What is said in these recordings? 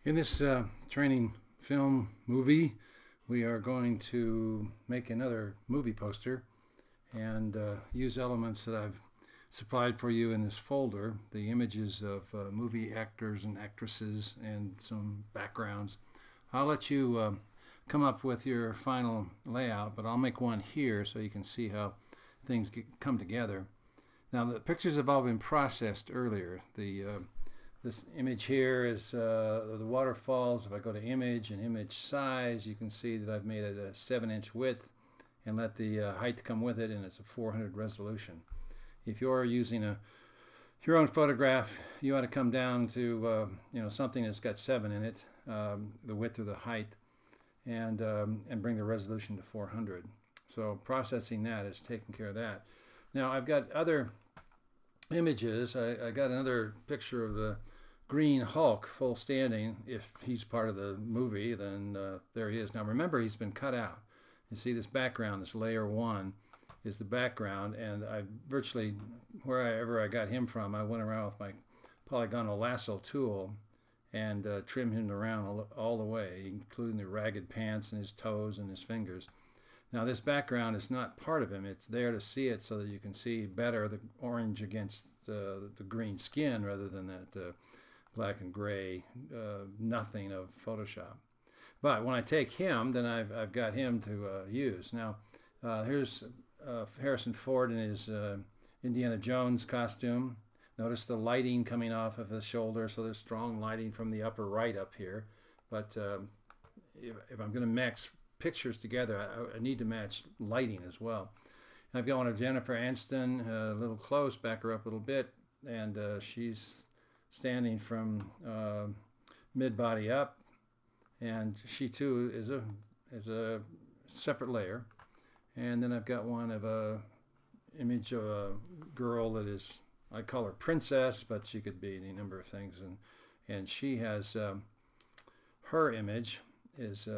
In this training film movie, we are going to make another movie poster and use elements that I've supplied for you in this folder, the images of movie actors and actresses and some backgrounds. I'll let you come up with your final layout, but I'll make one here so you can see how things come together. Now the pictures have all been processed earlier. This image here is the waterfalls. If I go to image and image size, you can see that I've made it a 7-inch width and let the height come with it, and it's a 400 resolution. If you're using your own photograph, you ought to come down to something that's got 7 in it, the width or the height, and bring the resolution to 400. So processing that is taking care of that. Now I've got other images. I got another picture of the Green Hulk full standing. If he's part of the movie, then there he is. Now remember, he's been cut out. You see this background, this layer 1 is the background, and I virtually, wherever I got him from, I went around with my polygonal lasso tool and trimmed him around all the way, including the ragged pants and his toes and his fingers. Now this background is not part of him. It's there to see it so that you can see better the orange against the green skin rather than that black and gray nothing of Photoshop. But when I take him, then I've got him to use. Now here's Harrison Ford in his Indiana Jones costume. Notice the lighting coming off of his shoulder, so there's strong lighting from the upper right up here. But if I'm going to mix pictures together, I need to match lighting as well. And I've got one of Jennifer Aniston, a little close, back her up a little bit, and she's standing from mid-body up, and she too is a separate layer. And then I've got one of a image of a girl that is, I call her Princess, but she could be any number of things, and she has her image is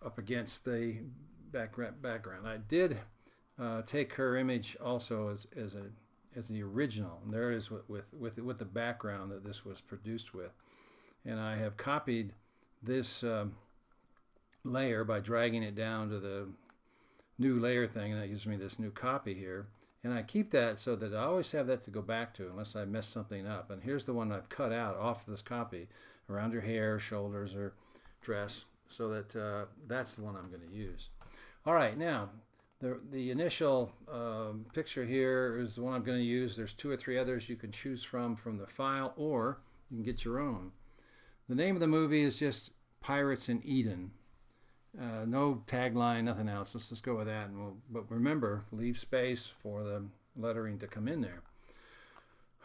up against the background. I did take her image also as the original, and there it is with the background that this was produced with. And I have copied this layer by dragging it down to the new layer thing, and that gives me this new copy here. And I keep that so that I always have that to go back to unless I mess something up. And here's the one I've cut out off this copy around her hair, shoulders, or dress, so that that's the one I'm going to use. All right, now the initial picture here is the one I'm going to use. There's 2 or 3 others you can choose from the file, or you can get your own. The name of the movie is just Pirates in Eden. No tagline, nothing else. Let's just go with that. But remember, leave space for the lettering to come in there.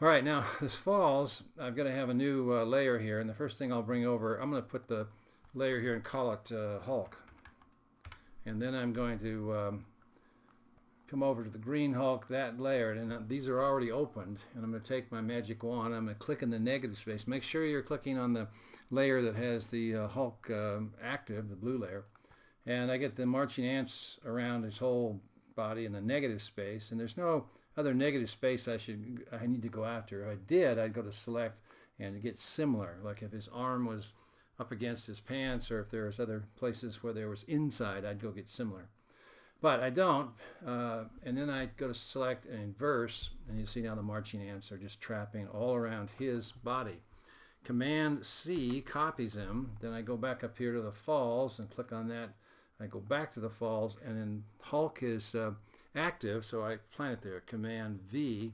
All right, now this falls. I've got to have a new layer here, and the first thing I'll bring over, I'm going to put the layer here and call it Hulk. And then I'm going to come over to the Green Hulk, that layer, and these are already opened, and I'm going to take my magic wand. I'm going to click in the negative space. Make sure you're clicking on the layer that has the Hulk active, the blue layer, and I get the marching ants around his whole body in the negative space, and there's no other negative space I need to go after. If I did, I'd go to select and get similar, like if his arm was up against his pants, or if there was other places where there was inside, I'd go get similar. But I don't, and then I go to select and inverse, and you see now the marching ants are just trapping all around his body. Command C copies him, then I go back up here to the falls and click on that. I go back to the falls, and then Hulk is active, so I plant it there. Command V,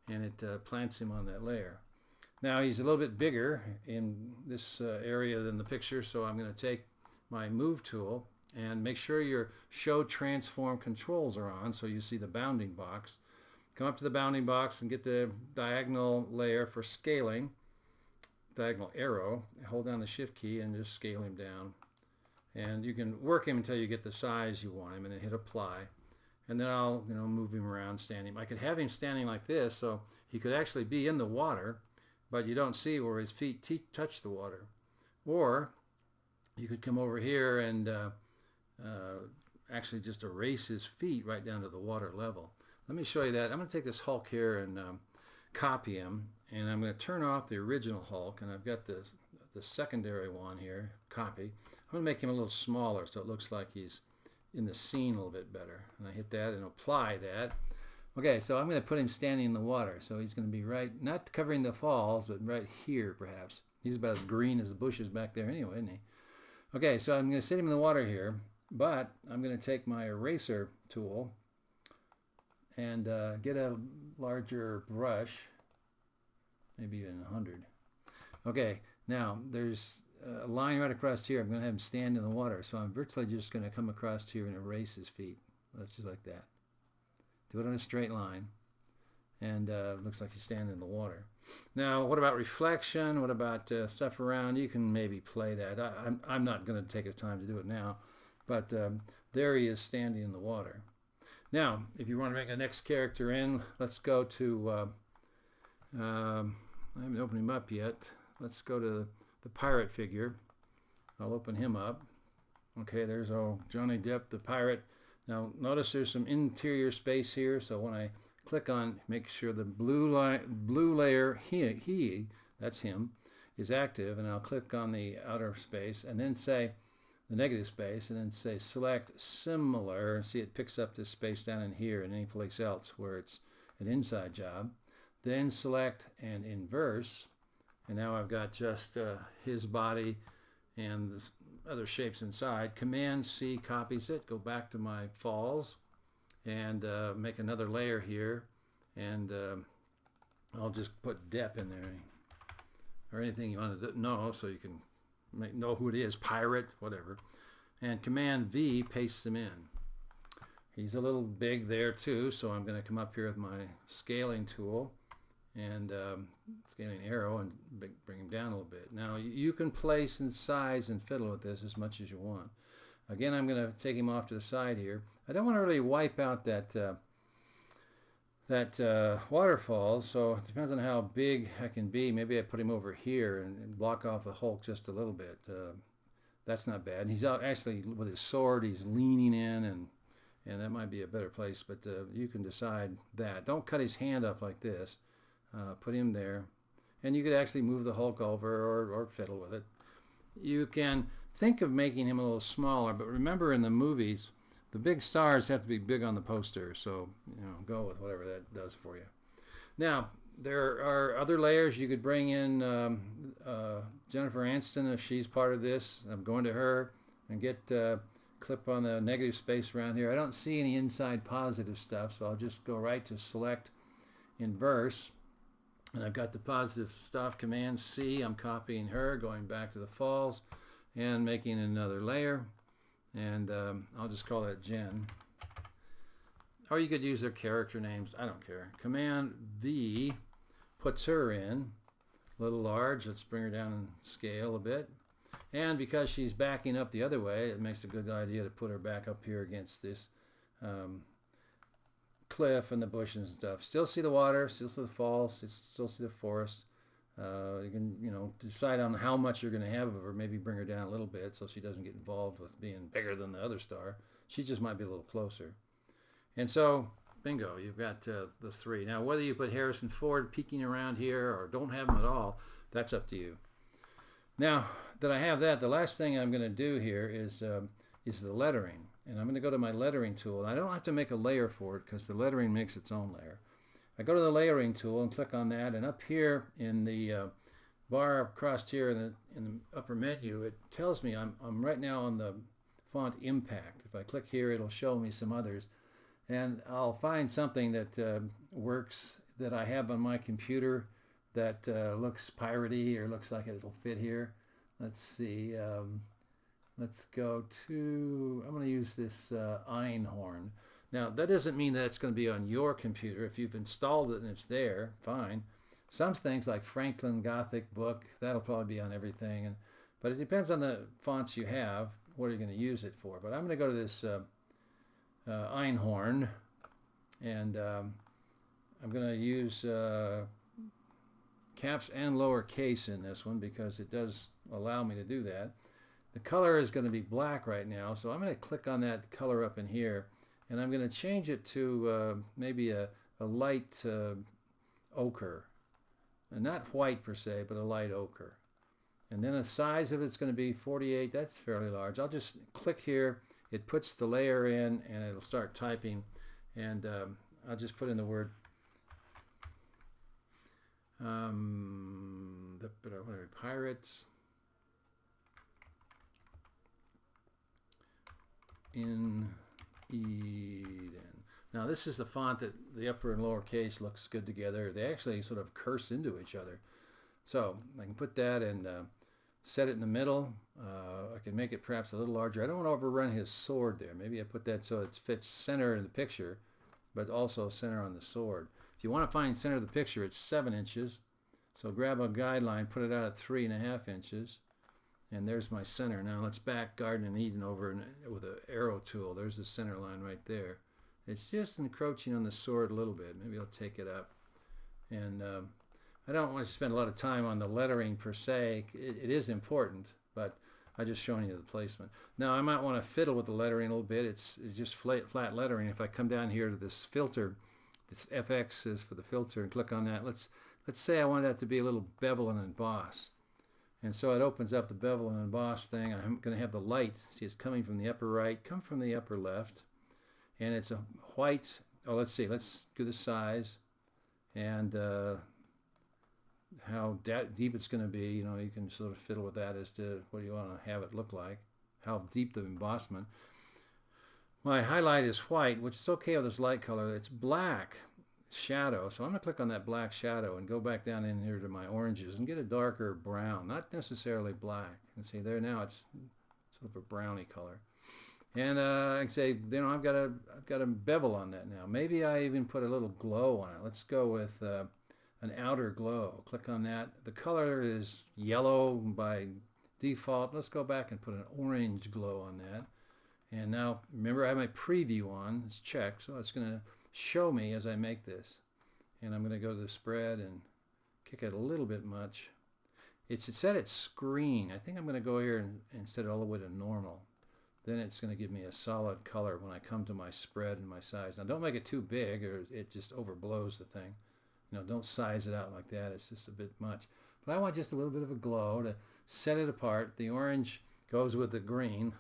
and it plants him on that layer. Now he's a little bit bigger in this area than the picture, so I'm going to take my move tool and make sure your show transform controls are on, so you see the bounding box. Come up to the bounding box and get the diagonal layer for scaling, diagonal arrow, hold down the shift key and just scale him down. And you can work him until you get the size you want him, and then hit apply. And then I'll move him around standing. I could have him standing like this, so he could actually be in the water, but you don't see where his feet touch the water. Or you could come over here and actually just erase his feet right down to the water level. Let me show you that. I'm going to take this Hulk here and copy him, and I'm going to turn off the original Hulk, and I've got this the secondary one here, copy. I'm going to make him a little smaller so it looks like he's in the scene a little bit better. And I hit that and apply that. Okay, so I'm going to put him standing in the water. So he's going to be right, not covering the falls, but right here perhaps. He's about as green as the bushes back there anyway, isn't he? Okay, so I'm going to sit him in the water here, but I'm going to take my eraser tool and get a larger brush, maybe even 100. Okay, now there's a line right across here. I'm going to have him stand in the water, so I'm virtually just going to come across here and erase his feet. That's just like that. Do it on a straight line, and looks like he's standing in the water. Now, what about reflection? What about stuff around? You can maybe play that. I'm not going to take the time to do it now, but there he is standing in the water. Now, if you want to make a next character in, let's go to, I haven't opened him up yet. Let's go to the pirate figure. I'll open him up. Okay, there's Johnny Depp, the pirate. Now, notice there's some interior space here, so when I click on, make sure the blue layer, that's him, is active, and I'll click on the outer space, and then say, the negative space, and then say select similar, and see it picks up this space down in here and any place else where it's an inside job. Then select and inverse, and now I've got just his body and the other shapes inside. Command C copies it, go back to my falls, and make another layer here, and I'll just put Depp in there, or anything you want to know so you can know who it is, pirate, whatever. And Command V pastes him in. He's a little big there too, so I'm going to come up here with my scaling tool and scaling arrow and bring him down a little bit. Now you can place and size and fiddle with this as much as you want. Again, I'm going to take him off to the side here. I don't want to really wipe out that waterfall, so it depends on how big I can be. Maybe I put him over here and block off the Hulk just a little bit. That's not bad. And he's out actually with his sword. He's leaning in, and that might be a better place, but you can decide that. Don't cut his hand off like this. Put him there, and you could actually move the Hulk over or fiddle with it. You can think of making him a little smaller, but remember in the movies, the big stars have to be big on the poster, so go with whatever that does for you. Now, there are other layers. You could bring in Jennifer Aniston if she's part of this. I'm going to her and get clip on the negative space around here. I don't see any inside positive stuff, so I'll just go right to select inverse, and I've got the positive stuff. Command C, I'm copying her, going back to the falls and making another layer. And I'll just call that Jen. Or you could use their character names. I don't care. Command V puts her in. A little large. Let's bring her down in scale a bit. And because she's backing up the other way, it makes a good idea to put her back up here against this cliff and the bushes and stuff. Still see the water, still see the falls, still see the forest. You can, decide on how much you're going to have of her. Maybe bring her down a little bit so she doesn't get involved with being bigger than the other star. She just might be a little closer. And so, bingo, you've got the three. Now, whether you put Harrison Ford peeking around here or don't have him at all, that's up to you. Now that I have that, the last thing I'm going to do here is the lettering. And I'm going to go to my lettering tool. And I don't have to make a layer for it because the lettering makes its own layer. I go to the layering tool and click on that, and up here in the bar across here in the upper menu, it tells me I'm right now on the font Impact. If I click here, it'll show me some others, and I'll find something that works that I have on my computer that looks piratey or looks like it'll fit here. Let's see. Let's go to, I'm going to use this Einhorn. Now, that doesn't mean that it's going to be on your computer. If you've installed it and it's there, fine. Some things like Franklin Gothic Book, that'll probably be on everything. But it depends on the fonts you have, what you're going to use it for. But I'm going to go to this Einhorn, and I'm going to use caps and lowercase in this one because it does allow me to do that. The color is going to be black right now, so I'm going to click on that color up in here. And I'm going to change it to maybe a light ochre. And not white per se, but a light ochre. And then the size of it's going to be 48. That's fairly large. I'll just click here. It puts the layer in, and it'll start typing. And I'll just put in the word whatever, pirates in Eden. Now this is the font that the upper and lower case looks good together. They actually sort of curse into each other. So I can put that and set it in the middle. I can make it perhaps a little larger. I don't want to overrun his sword there. Maybe I put that so it fits center in the picture, but also center on the sword. If you want to find center of the picture, it's 7 inches. So grab a guideline, put it out at 3.5 inches, and there's my center. Now let's back Garden and Eden over with an arrow tool. There's the center line right there. It's just encroaching on the sword a little bit. Maybe I'll take it up. And I don't want to spend a lot of time on the lettering per se. It is important, but I'm just showing you the placement. Now I might want to fiddle with the lettering a little bit. It's just flat lettering. If I come down here to this filter, this FX is for the filter, and click on that. Let's say I want that to be a little bevel and emboss. And so it opens up the bevel and emboss thing. I'm going to have the light, see, it's coming from the upper right, come from the upper left. And it's a white, oh, let's see, let's do the size and how deep it's going to be. You know, you can sort of fiddle with that as to what you want to have it look like, how deep the embossment. My highlight is white, which is okay with this light color. It's black shadow, so I'm going to click on that black shadow and go back down in here to my oranges and get a darker brown, not necessarily black. And see there, now it's sort of a browny color. And I can say, you know, I've got a bevel on that now. Maybe I even put a little glow on it. Let's go with an outer glow. Click on that. The color is yellow by default. Let's go back and put an orange glow on that. And now, remember, I have my preview on. It's checked, so it's going to show me as I make this. And I'm going to go to the spread and kick it a little bit much. It's set at screen. I think I'm going to go here and set it all the way to normal. Then it's going to give me a solid color when I come to my spread and my size. Now don't make it too big or it just overblows the thing. You know, don't size it out like that. It's just a bit much. But I want just a little bit of a glow to set it apart. The orange goes with the green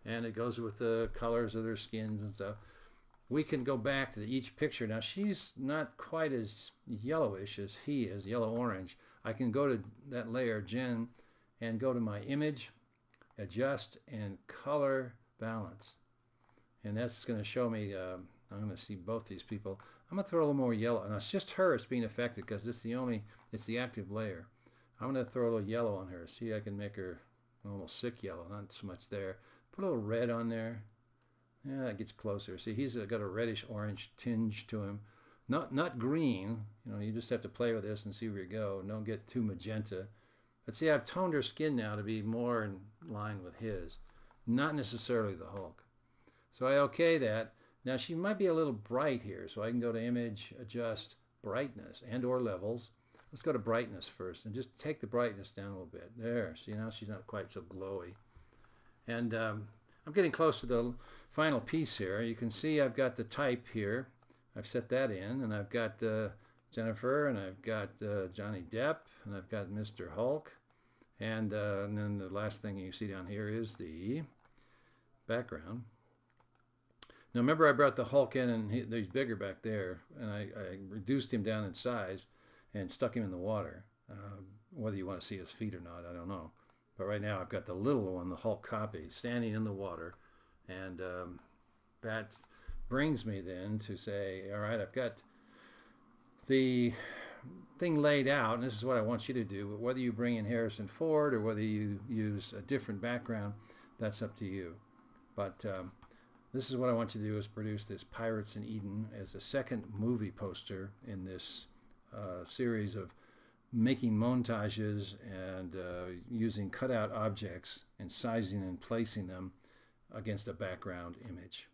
and it goes with the colors of their skins and stuff. We can go back to each picture. Now she's not quite as yellowish as he is, yellow-orange. I can go to that layer, Gen, and go to my image, adjust, and color balance. And that's going to show me, I'm going to see both these people. I'm going to throw a little more yellow. Now it's just her it's being affected because it's the active layer. I'm going to throw a little yellow on her. See, I can make her almost sick yellow, not so much there. Put a little red on there. Yeah, it gets closer. See, he's got a reddish orange tinge to him. Not green. You know, you just have to play with this and see where you go. Don't get too magenta. But see, I've toned her skin now to be more in line with his, not necessarily the Hulk. So I OK that. Now she might be a little bright here, so I can go to Image, Adjust, Brightness, and or Levels. Let's go to Brightness first and just take the brightness down a little bit. There, see, now she's not quite so glowy. And I'm getting close to the final piece here. You can see I've got the type here. I've set that in, and I've got Jennifer, and I've got Johnny Depp, and I've got Mr. Hulk, and then the last thing you see down here is the background. Now remember I brought the Hulk in, and he's bigger back there, and I reduced him down in size and stuck him in the water. Whether you want to see his feet or not, I don't know. But right now I've got the little one, the Hulk copy, standing in the water, and that brings me then to say, all right, I've got the thing laid out, and this is what I want you to do, but whether you bring in Harrison Ford or whether you use a different background, that's up to you. But this is what I want you to do, is produce this Pirates in Eden as a second movie poster in this series of making montages and using cutout objects and sizing and placing them against a background image.